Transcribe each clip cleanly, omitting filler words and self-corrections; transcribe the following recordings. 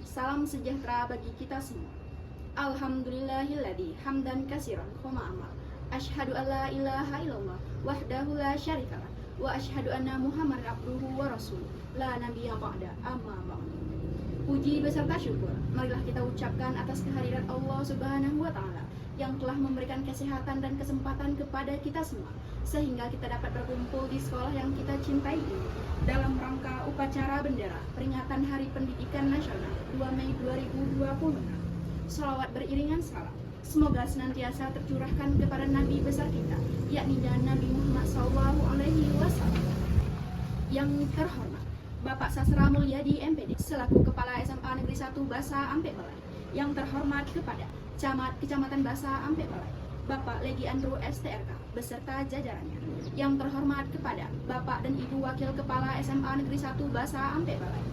Salam sejahtera bagi kita semua. Alhamdulillahilladzi hamdan katsiran khoma amal. Asyhadu alla ilaha illallah wahdahu la syarikalah wa asyhadu anna Muhammadar abduhu wa rasuluh la nabiyya ba'da amma ba'd. Puji beserta syukur marilah kita ucapkan atas kehadiran Allah Subhanahu wa taala yang telah memberikan kesehatan dan kesempatan kepada kita semua sehingga kita dapat berkumpul di sekolah yang kita cintai ini dalam rangka upacara bendera peringatan Hari Pendidikan Nasional 2 Mei 2026. Shalawat beriringan salam semoga senantiasa tercurahkan kepada Nabi besar kita, yakni Nabi Muhammad SAW. Yang terhormat Bapak Sastra Mulyadi MPD selaku Kepala SMA Negeri 1 Basa Ampek Balai. Yang terhormat kepada Camat Kecamatan Basa Ampek Balai, Bapak Legi Andrew STRK beserta jajarannya. Yang terhormat kepada Bapak dan Ibu Wakil Kepala SMA Negeri 1 Basa Ampek Balai.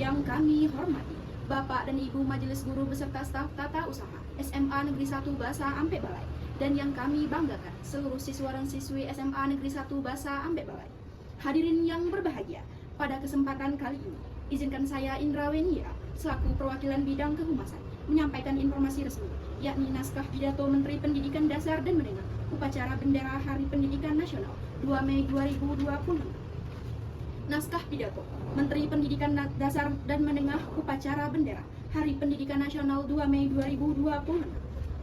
Yang kami hormati Bapak dan Ibu Majelis Guru beserta staf tata usaha SMA Negeri 1 Basa Ampek Balai. Dan yang kami banggakan seluruh siswa dan siswi SMA Negeri 1 Basa Ampek Balai. Hadirin yang berbahagia, pada kesempatan kali ini izinkan saya Indra Wenia selaku perwakilan bidang kehumasan menyampaikan informasi resmi, yakni naskah pidato Menteri Pendidikan Dasar dan Menengah upacara bendera Hari Pendidikan Nasional 2 Mei 2026. Naskah pidato Menteri Pendidikan Dasar dan Menengah upacara bendera Hari Pendidikan Nasional 2 Mei 2026.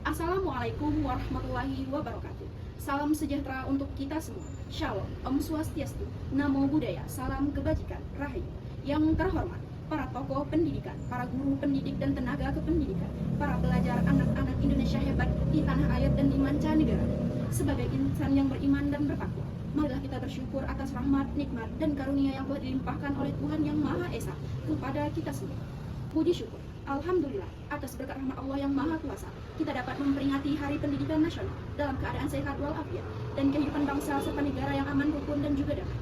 Assalamualaikum warahmatullahi wabarakatuh. Salam sejahtera untuk kita semua. Shalom, Om Swastiastu, Namo Buddhaya, salam kebajikan, rahayu. Yang terhormat para tokoh pendidikan, para guru pendidik dan tenaga kependidikan, para pelajar anak-anak Indonesia hebat di tanah air dan di mancanegara. Sebagai insan yang beriman dan bertakwa, marilah kita bersyukur atas rahmat, nikmat, dan karunia yang telah dilimpahkan oleh Tuhan Yang Maha Esa kepada kita semua. Puji syukur, alhamdulillah, atas berkat rahmat Allah yang Maha Kuasa, kita dapat memperingati Hari Pendidikan Nasional dalam keadaan sehat walafiat dan kehidupan bangsa serta negara yang aman, rukun, dan juga damai.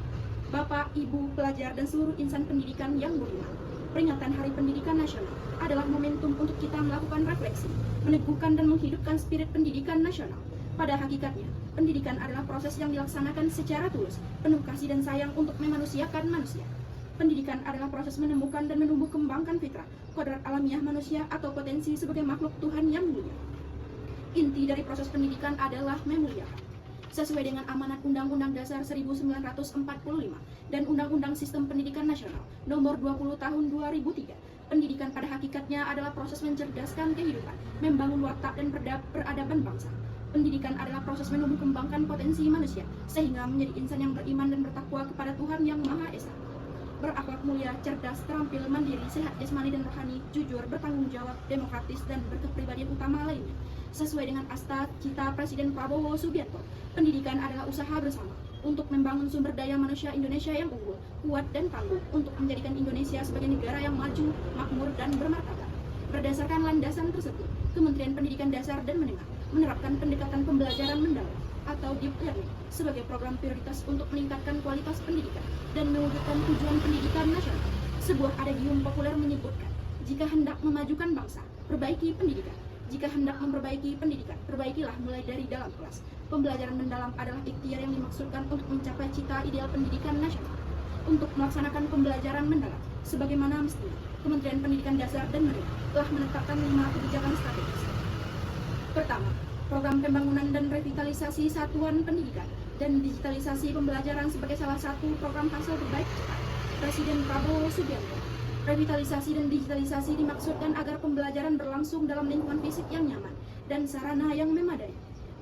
Bapak, Ibu, pelajar, dan seluruh insan pendidikan yang beriman, peringatan Hari Pendidikan Nasional adalah momentum untuk kita melakukan refleksi, meneguhkan dan menghidupkan spirit pendidikan nasional. Pada hakikatnya, pendidikan adalah proses yang dilaksanakan secara tulus, penuh kasih dan sayang untuk memanusiakan manusia. Pendidikan adalah proses menemukan dan menumbuh kembangkan fitrah, kodrat alamiah manusia atau potensi sebagai makhluk Tuhan yang mulia. Inti dari proses pendidikan adalah memuliakan. Sesuai dengan amanat Undang-Undang Dasar 1945 dan Undang-Undang Sistem Pendidikan Nasional Nomor 20 Tahun 2003, pendidikan pada hakikatnya adalah proses mencerdaskan kehidupan, membangun watak dan peradaban bangsa. Pendidikan adalah proses menumbuh kembangkan potensi manusia sehingga menjadi insan yang beriman dan bertakwa kepada Tuhan Yang Maha Esa. Berakhlak mulia, cerdas, terampil, mandiri, sehat jasmani dan rohani, jujur, bertanggung jawab, demokratis, dan berkepribadian utama lainnya. Sesuai dengan asta cita Presiden Prabowo Subianto, pendidikan adalah usaha bersama untuk membangun sumber daya manusia Indonesia yang unggul, kuat, dan tangguh untuk menjadikan Indonesia sebagai negara yang maju, makmur, dan bermartabat. Berdasarkan landasan tersebut, Kementerian Pendidikan Dasar dan Menengah menerapkan pendekatan pembelajaran mendalam atau deep learning sebagai program prioritas untuk meningkatkan kualitas pendidikan dan mewujudkan tujuan pendidikan nasional. Sebuah adagium populer menyebutkan, jika hendak memajukan bangsa, perbaiki pendidikan. Jika hendak memperbaiki pendidikan, perbaikilah mulai dari dalam kelas. Pembelajaran mendalam adalah ikhtiar yang dimaksudkan untuk mencapai cita ideal pendidikan nasional. Untuk melaksanakan pembelajaran mendalam, sebagaimana mestinya, Kementerian Pendidikan Dasar dan Menengah telah menetapkan 5 kebijakan strategis. Pertama, program pembangunan dan revitalisasi satuan pendidikan dan digitalisasi pembelajaran sebagai salah satu program hasil terbaik Presiden Prabowo Subianto. Revitalisasi dan digitalisasi dimaksudkan agar pembelajaran berlangsung dalam lingkungan fisik yang nyaman dan sarana yang memadai.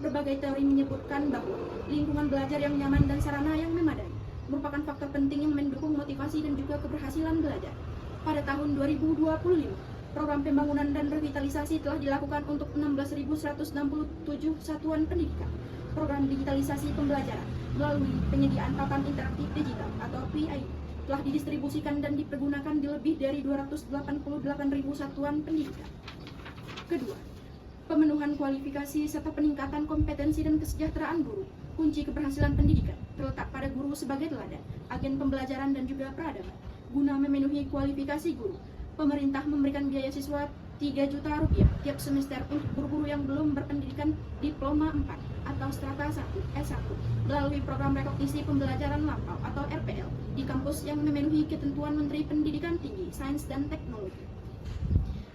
Berbagai teori menyebutkan bahwa lingkungan belajar yang nyaman dan sarana yang memadai merupakan faktor penting yang mendukung motivasi dan juga keberhasilan belajar. Pada tahun 2025, program pembangunan dan revitalisasi telah dilakukan untuk 16.167 satuan pendidikan. Program digitalisasi pembelajaran melalui penyediaan papan interaktif digital atau PID telah didistribusikan dan dipergunakan di lebih dari 288.000 satuan pendidikan. Kedua, pemenuhan kualifikasi serta peningkatan kompetensi dan kesejahteraan guru. Kunci keberhasilan pendidikan terletak pada guru sebagai teladan, agen pembelajaran dan juga peradaban. Guna memenuhi kualifikasi guru, pemerintah memberikan biaya siswa 3 juta rupiah tiap semester untuk guru-guru yang belum berpendidikan diploma 4 atau strata 1 S1 melalui program rekognisi pembelajaran lampau atau RPL di kampus yang memenuhi ketentuan Menteri Pendidikan Tinggi, Sains dan Teknologi.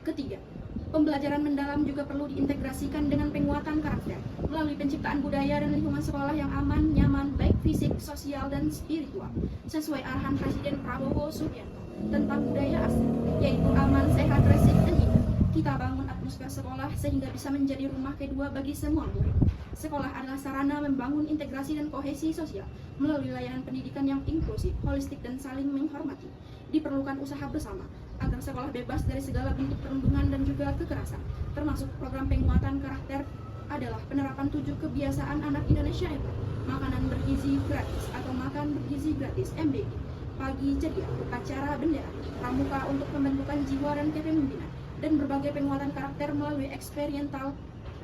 Ketiga, pembelajaran mendalam juga perlu diintegrasikan dengan penguatan karakter melalui penciptaan budaya dan lingkungan sekolah yang aman, nyaman, baik fisik, sosial, dan spiritual, sesuai arahan Presiden Prabowo Subianto tentang budaya asli, yaitu aman, sehat, resik, dan indah. Kita bangun atmosfer sekolah sehingga bisa menjadi rumah kedua bagi semua murid. Sekolah adalah sarana membangun integrasi dan kohesi sosial melalui layanan pendidikan yang inklusif, holistik, dan saling menghormati. Diperlukan usaha bersama agar sekolah bebas dari segala bentuk perundungan dan juga kekerasan, termasuk program penguatan karakter adalah penerapan 7 kebiasaan anak Indonesia itu: makanan bergizi gratis atau makan bergizi gratis (MBG), pagi ceria, upacara bendera, pramuka untuk pembentukan jiwa dan kepemimpinan, dan berbagai penguatan karakter melalui experiential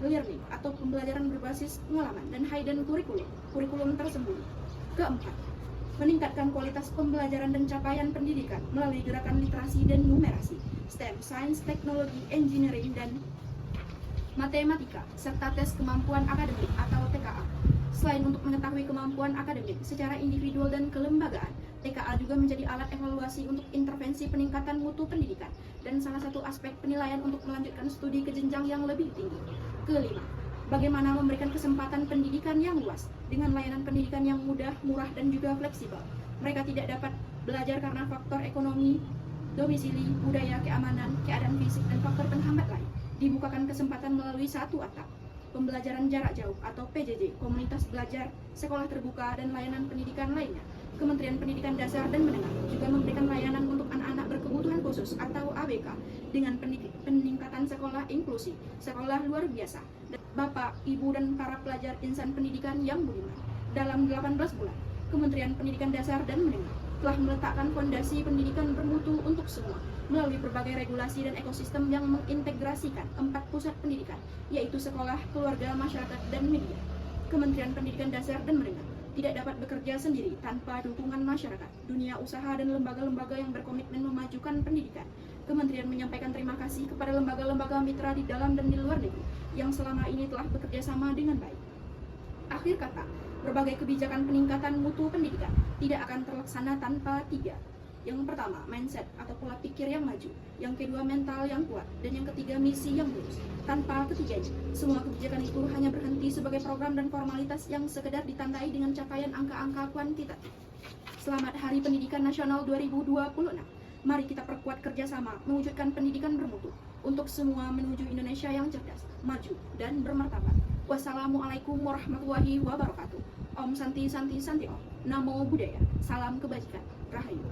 learning atau pembelajaran berbasis pengalaman dan hidden kurikulum tersembunyi. Keempat, meningkatkan kualitas pembelajaran dan capaian pendidikan melalui gerakan literasi dan numerasi, STEM, sains, teknologi, engineering, dan matematika, serta tes kemampuan akademik atau TKA. Selain untuk mengetahui kemampuan akademik secara individual dan kelembagaan, TKA juga menjadi alat evaluasi untuk intervensi peningkatan mutu pendidikan dan salah satu aspek penilaian untuk melanjutkan studi ke jenjang yang lebih tinggi. Kelima, bagaimana memberikan kesempatan pendidikan yang luas dengan layanan pendidikan yang mudah, murah, dan juga fleksibel. Mereka tidak dapat belajar karena faktor ekonomi, domisili, budaya, keamanan, keadaan fisik, dan faktor penghambat lain. Dibukakan kesempatan melalui satu atap, pembelajaran jarak jauh atau PJJ, komunitas belajar, sekolah terbuka, dan layanan pendidikan lainnya. Kementerian Pendidikan Dasar dan Menengah juga memberikan layanan untuk anak-anak berkebutuhan khusus atau ABK dengan peningkatan sekolah inklusi, sekolah luar biasa, dan Bapak, Ibu, dan para pelajar insan pendidikan yang budiman. Dalam 18 bulan, Kementerian Pendidikan Dasar dan Menengah telah meletakkan fondasi pendidikan bermutu untuk semua melalui berbagai regulasi dan ekosistem yang mengintegrasikan 4 pusat pendidikan, yaitu sekolah, keluarga, masyarakat, dan media. Kementerian Pendidikan Dasar dan Menengah tidak dapat bekerja sendiri tanpa dukungan masyarakat, dunia usaha, dan lembaga-lembaga yang berkomitmen memajukan pendidikan. Kementerian menyampaikan terima kasih kepada lembaga-lembaga mitra di dalam dan di luar negeri yang selama ini telah bekerja sama dengan baik. Akhir kata, berbagai kebijakan peningkatan mutu pendidikan tidak akan terlaksana tanpa 3. Yang pertama, mindset atau pola pikir yang maju. Yang kedua, mental yang kuat. Dan yang ketiga, misi yang lurus. Tanpa ketiganya, semua kebijakan itu hanya berhenti sebagai program dan formalitas yang sekedar ditandai dengan capaian angka-angka kuantitatif. Selamat Hari Pendidikan Nasional 2026. Mari kita perkuat kerjasama mewujudkan pendidikan bermutu untuk semua menuju Indonesia yang cerdas, maju, dan bermartabat. Wassalamualaikum warahmatullahi wabarakatuh. Om Santi Santi Santi Om. Namo Buddhaya. Salam kebajikan. Rahayu.